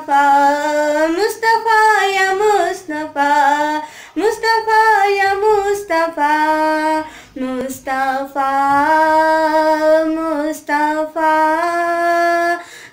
مصطفیٰ مصطفیٰ یا مصطفیٰ مصطفیٰ یا مصطفیٰ مصطفیٰ مصطفیٰ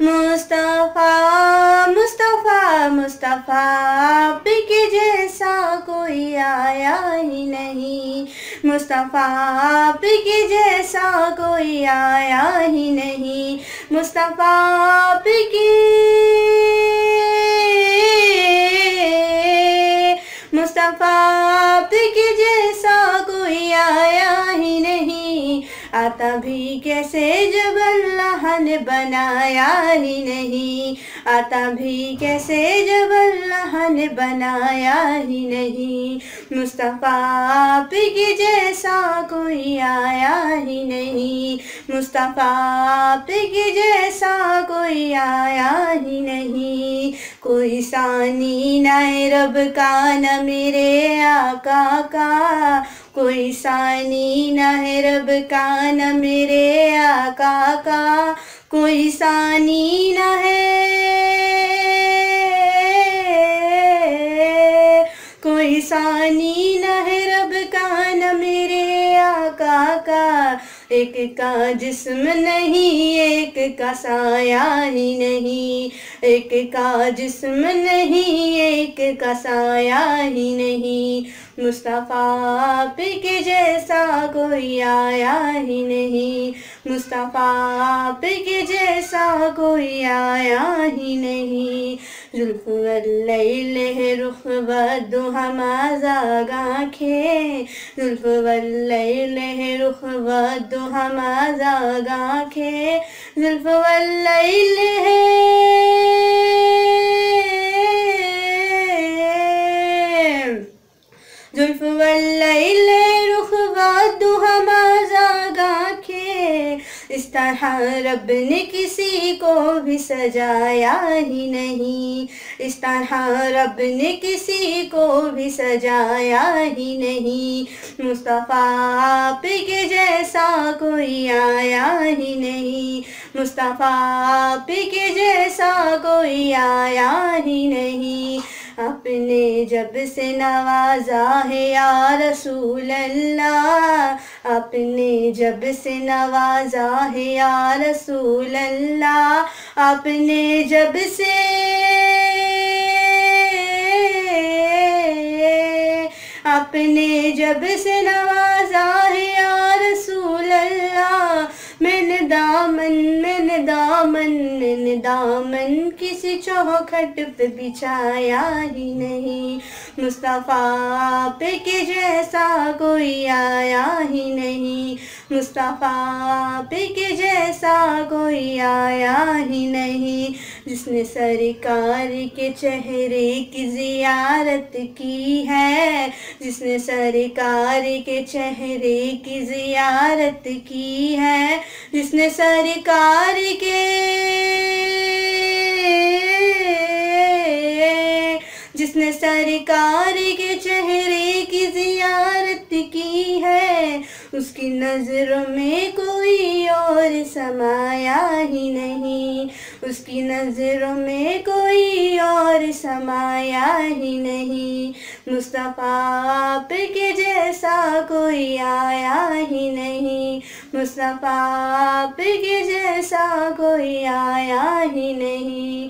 مصطفیٰ مصطفیٰ مصطفیٰ آپ کے جیسا کوئی آیا ہی نہیں مصطفیٰ آپ کے جیسا کوئی آیا ہی نہیں مصطفیٰ آپ کے مصطفیٰ آپ کے جیسا کوئی آیا ہی نہیں آتا بھی کیسے جب اللہ نے بنایا ہی نہیں آتا بھی کیسے جب اللہ نے بنایا ہی نہیں مصطفیٰ آپ کے جیسا کوئی آیا ہی نہیں مصطفیٰ آپ کے جیسا کوئی آیا ہی نہیں کوئی ثانی نہ رب کا نہ میرے آقا کا کوئی ثانی نہ ہے رب کا نہ میرے آقا کا کوئی ثانی نہ کوئی ثانی نہ ہے رب کا نہ میرے آقا کا ایک کا جسم نہیں ایک کا سایہ ہی نہیں ایک کا جسم نہیں ایک کا سایہ ہی نہیں مصطفیٰ آپ کے جیسا کوئی آیا ہی نہیں مصطفیٰ آپ کے جیسا کوئی آیا ہی نہیں زلف واللیل ہے رخ والضحیٰ ما زاغ آنکھیں زلف واللیل ہے رخ والضحیٰ ما زاغ آنکھیں زلف واللیل ہے زلف واللیل رخ والضحیٰ ما زاغ آنکھیں اس طرح رب نے کسی کو بھی سجایا ہی نہیں اس طرح رب نے کسی کو بھی سجایا ہی نہیں مصطفیٰ آپ کے جیسا کوئی آیا ہی نہیں مصطفیٰ آپ کے جیسا کوئی آیا ہی نہیں آپ نے جب سے نوازا ہے یا رسول اللہ آپ نے جب سے نوازا ہے یا رسول اللہ آپ نے جب سے آپ نے جب سے نوازا ہے یا رسول اللہ میں نے دامن کسی چوکھٹ پہ بچھایا ہی نہیں مصطفیٰ آپ کے جیسا کوئی آیا ہی نہیں مصطفیٰ آپ کے جیسا کوئی آیا ہی نہیں جس نے سرکار کے چہرے کی زیارت کی ہے جس نے سرکار کے چہرے کی زیارت کی ہے جس نے سرکار کے جس نے سرکار کے چہرے کی زیارت کی ہے اس کی نظروں میں کوئی اور سمایا ہی نہیں اس کی نظروں میں کوئی اور سمایا ہی نہیں مصطفیٰ آپ کے جیسا کوئی آیا ہی نہیں مصطفیٰ آپ کے جیسا کوئی آیا ہی نہیں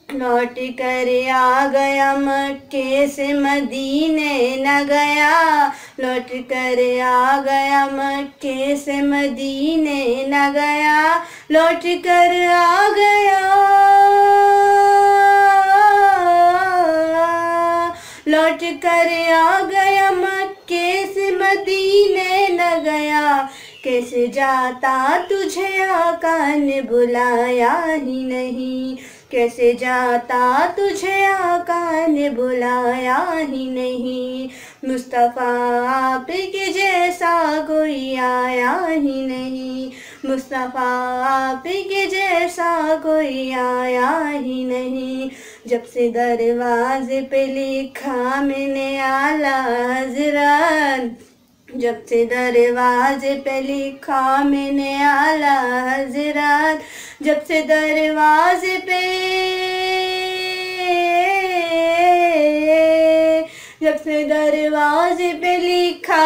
لوٹ کر آ گیا مکے سے مدینے نہ گیا لوٹ کر آ گیا مکے سے مدینے نہ گیا لوٹ کر آ گیا لوٹ کر آ گیا مکے سے مدینے نہ گیا کیسے جاتا تجھے آقا نے بلایا ہی نہیں کیسے جاتا تجھے آقا نے بلایا ہی نہیں مصطفیٰ آپ کے جیسا کوئی آیا ہی نہیں مصطفیٰ آپ کے جیسا کوئی آیا ہی نہیں جب سے دروازے پہ لکھا میں نے اعلیٰ حضرت جب سے دروازے پہ لکھا میں نے اعلیٰ حضرت جب سے دروازے پہ اس نے دروازے پہ لکھا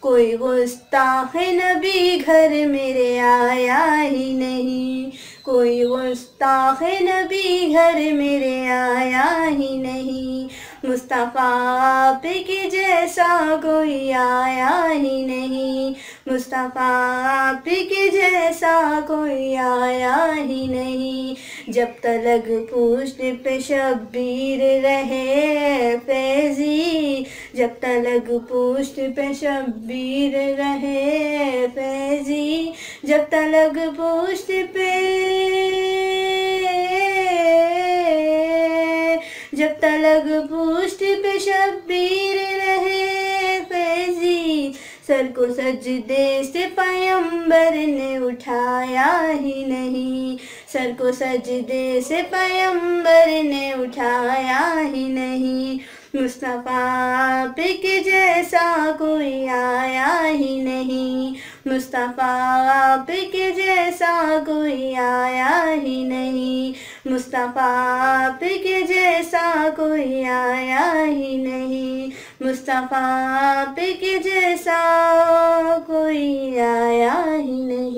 کوئی گستاخ نبی گھر میرے آیا ہی نہیں, کوئی گستاخ نبی گھر میرے آیا ہی نہیں, مصطفیٰ آپ کے جیسا کوئی آیا ہی نہیں, مصطفیٰ آپ کے جیسا کوئی آیا ہی نہیں. جب تلک پشت پہ شبیر رہے فیضی, جب تلک پشت پہ شبیر رہے فیضی, جب تلک پشت پہ, جب تلک پشت پہ شبیر رہے فیضی, سر کو سجدے سے پیمبر نے اٹھایا ہی نہیں, سر کو سجدے سے پیمبر نے اٹھایا ہی نہیں, مصطفیٰ آپ کے جیسا کوئی آیا ہی نہیں, مصطفیٰ آپ کے جیسا کوئی آیا ہی نہیں, مصطفیٰ آپ کے جیسا کوئی آیا ہی نہیں, مصطفیٰ آپ کے جیسا کوئی آیا ہی نہیں.